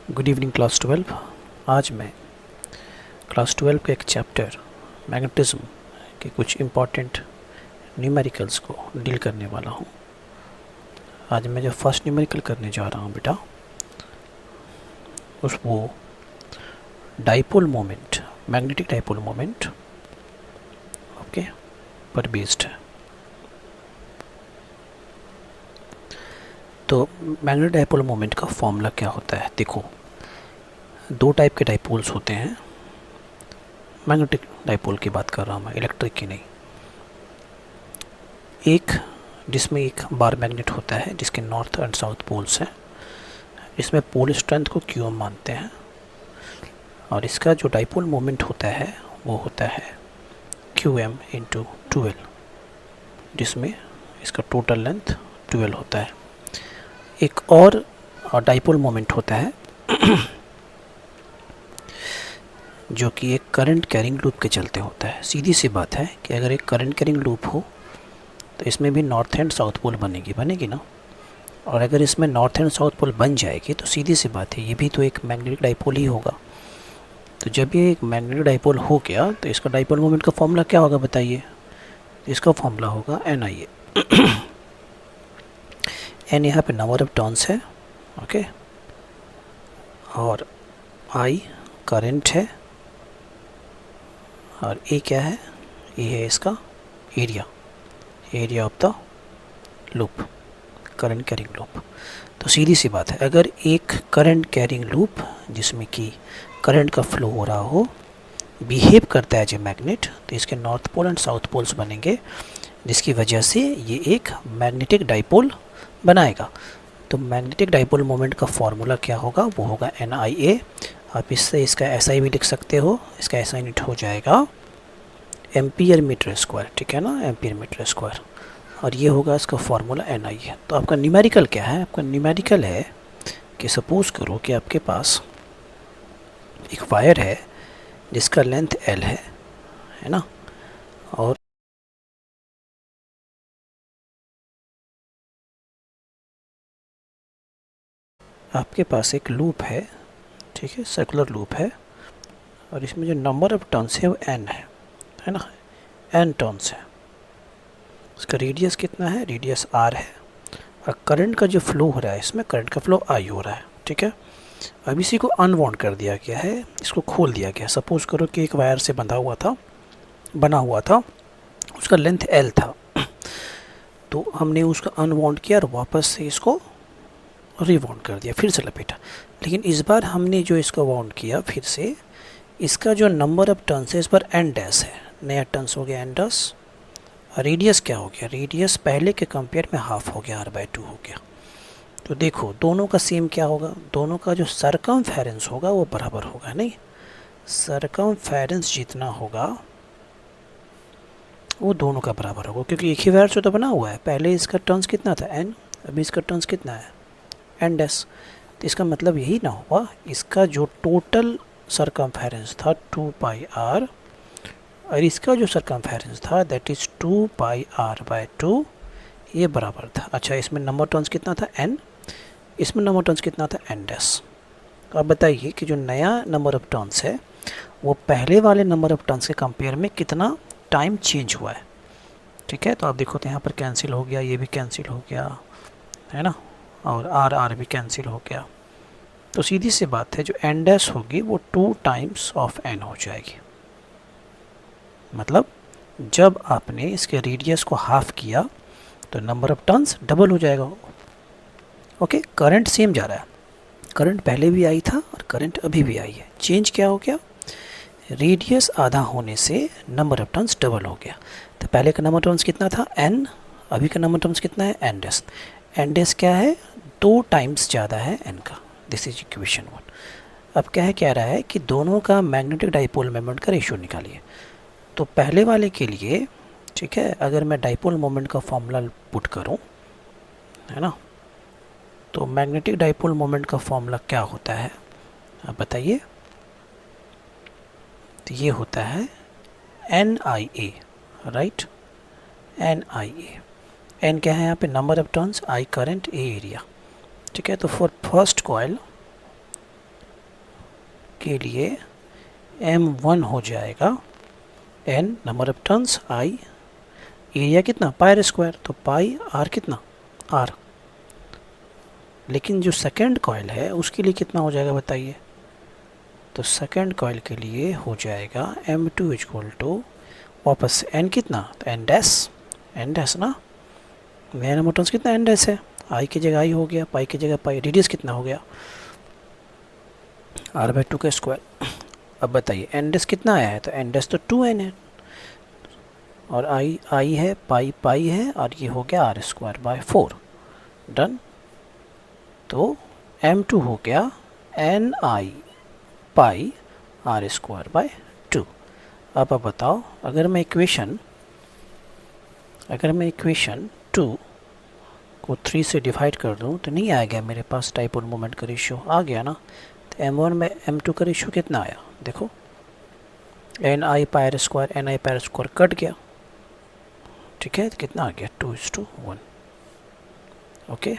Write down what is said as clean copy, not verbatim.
Good evening class 12। आज मैं class 12 के एक चैप्टर मैग्नेटिज्म के कुछ इम्पॉर्टेंट न्यूमेरिकल्स को डील करने वाला हूँ। आज मैं जो फर्स्ट न्यूमेरिकल करने जा रहा हूँ बेटा, वो dipole moment, magnetic dipole moment okay पर बेस्ड है। तो मैग्नेटिक डाइपोल मोमेंट का फॉर्मूला क्या होता है? देखो, दो टाइप के डाइपोल्स होते हैं। मैग्नेटिक डाइपोल की बात कर रहा हूँ मैं, इलेक्ट्रिक की नहीं। एक जिसमें एक बार मैग्नेट होता है जिसके नॉर्थ एंड साउथ पोल्स हैं, इसमें पोल स्ट्रेंथ को क्यू मानते हैं, और इसका जो डाइपोल मोमेंट होता है वो होता है क्यू एम इंटू 12, जिसमें इसका टोटल लेंथ 12 होता है। एक और डाइपोल मोमेंट होता है जो कि एक करंट कैरिंग लूप के चलते होता है। सीधी सी बात है कि अगर एक करंट कैरिंग लूप हो तो इसमें भी नॉर्थ एंड साउथ पोल बनेगी ना, और अगर इसमें नॉर्थ एंड साउथ पोल बन जाएगी तो सीधी सी बात है ये भी तो एक मैग्नेटिक डाइपोल ही होगा। तो जब ये एक मैग्नेटिक डाइपोल हो गया तो इसका डाइपोल मोमेंट का फॉर्मूला क्या होगा बताइए? इसका फॉर्मूला होगा एन आई ए। एन यहाँ पे नंबर ऑफ टर्न्स है, ओके, और आई करंट है, और ए क्या है? ए है इसका area of the loop, current carrying loop. तो सीधी सी बात है, अगर एक करंट कैरिंग लूप जिसमें कि करंट का फ्लो हो रहा हो बिहेव करता है एज ए मैग्नेट, तो इसके north pole and south poles बनेंगे, जिसकी वजह से ये एक मैग्नेटिक डाइपोल बनाएगा। तो मैग्नेटिक डाइपोल मोमेंट का फॉर्मूला क्या होगा? वो होगा एन आई ए। आप इससे इसका एस आई भी लिख सकते हो। इसका एस आई यूनिट हो जाएगा एम्पियर मीटर स्क्वायर, ठीक है ना, एम्पियर मीटर स्क्वायर, और ये होगा इसका फॉर्मूला एन आई है। तो आपका न्यूमेरिकल क्या है? आपका न्यूमेरिकल है कि सपोज़ करो कि आपके पास एक वायर है जिसका लेंथ एल है ना, और आपके पास एक लूप है, ठीक है, सर्कुलर लूप है, और इसमें जो नंबर ऑफ टर्न्स है वो एन है ना, एन टर्न्स है। इसका रेडियस कितना है? रेडियस आर है, और करंट का जो फ्लो हो रहा है इसमें करंट का फ्लो आई हो रहा है, ठीक है। अब इसी को अनवाउंड कर दिया गया है, इसको खोल दिया गया। सपोज़ करो कि एक वायर से बना हुआ था, उसका लेंथ एल था, तो हमने उसका अनवाउंड किया और वापस से इसको रिवाउंड कर दिया, फिर से लपेटा। लेकिन इस बार हमने जो इसका वाउंड किया फिर से, इसका जो नंबर ऑफ टर्न्स है इस बार एन डैश है, नया टर्न्स हो गया एन डैश। रेडियस क्या हो गया? रेडियस पहले के कंपेयर में हाफ हो गया, r/2 हो गया। तो देखो दोनों का सेम क्या होगा? दोनों का जो सरकमफेरेंस होगा वो बराबर होगा, नहीं, सरकमफेरेंस जितना होगा वो दोनों का बराबर होगा, क्योंकि एक ही वायर से तो बना हुआ है। पहले इसका टर्न्स कितना था? n, अभी इसका टर्न्स कितना है? n dash. तो इसका मतलब यही ना हुआ, इसका जो टोटल सरकमफेरेंस था 2πr, और इसका जो सरकमफेरेंस था दैट इज़ 2πr/2, ये बराबर था। अच्छा, इसमें नंबर टर्न्स कितना था? n, इसमें नंबर टर्न्स कितना था? n dash. तो आप बताइए कि जो नया नंबर ऑफ टर्न्स है वो पहले वाले नंबर ऑफ टर्न्स के कंपेयर में कितना टाइम चेंज हुआ है, ठीक है। तो आप देखो तो यहाँ पर कैंसिल हो गया, ये भी कैंसिल हो गया, है ना, और आर भी कैंसिल हो गया। तो सीधी सी बात है, जो n डैश होगी वो 2 टाइम्स ऑफ n हो जाएगी। मतलब जब आपने इसके रेडियस को हाफ किया तो नंबर ऑफ टर्न्स डबल हो जाएगा। ओके, करंट सेम जा रहा है, करंट पहले भी आई था और करंट अभी भी आई है। चेंज क्या हो गया? रेडियस आधा होने से नंबर ऑफ टर्न्स डबल हो गया। तो पहले का नंबर टर्न्स कितना था? n, अभी का नंबर टर्न्स कितना है? n dash. n डैश क्या है? 2 टाइम्स ज़्यादा है n का। This is equation 1। अब कह रहा है कि दोनों का मैग्नेटिक डाइपोल मोमेंट का रेशियो निकालिए। तो पहले वाले के लिए, ठीक है, अगर मैं डाइपोल मोमेंट का फॉर्मूला पुट करूं, है ना, तो मैग्नेटिक डाइपोल मोमेंट का फॉर्मूला क्या होता है आप बताइए? तो ये होता है एन आई ए, राइट, एन आई ए। एन क्या है यहाँ पे? Number of turns, I current, A area, ठीक है। तो फॉर फर्स्ट कॉइल के लिए m1 हो जाएगा n number of turns i, area कितना पाई आर स्क्वायर, तो पाई आर कितना r। लेकिन जो सेकेंड कॉइल है उसके लिए कितना हो जाएगा बताइए, तो सेकेंड कॉइल के लिए हो जाएगा m2 इक्वल टू वापस n कितना, तो n डैश ना, नया नंबर टर्न्स कितना n डैश है, i की जगह i हो गया, पाई की जगह पाई, रेडियस कितना हो गया r/2 का स्क्वायर। अब बताइए n डैश कितना आया है, तो n डैश तो 2n है और i है, पाई है और ये हो गया r²/4 डन। तो m2 हो गया ni पाई r²/2। अब आप बताओ अगर मैं इक्वेशन 2 को 3 से डिवाइड कर दूं तो नहीं आएगा मेरे पास डाइपोल मोमेंट का रेशियो, आ गया ना। तो m1 में m2 का रेशियो कितना आया देखो, ni पाई r² कट गया, ठीक है, तो कितना आ गया 2:1। ओके।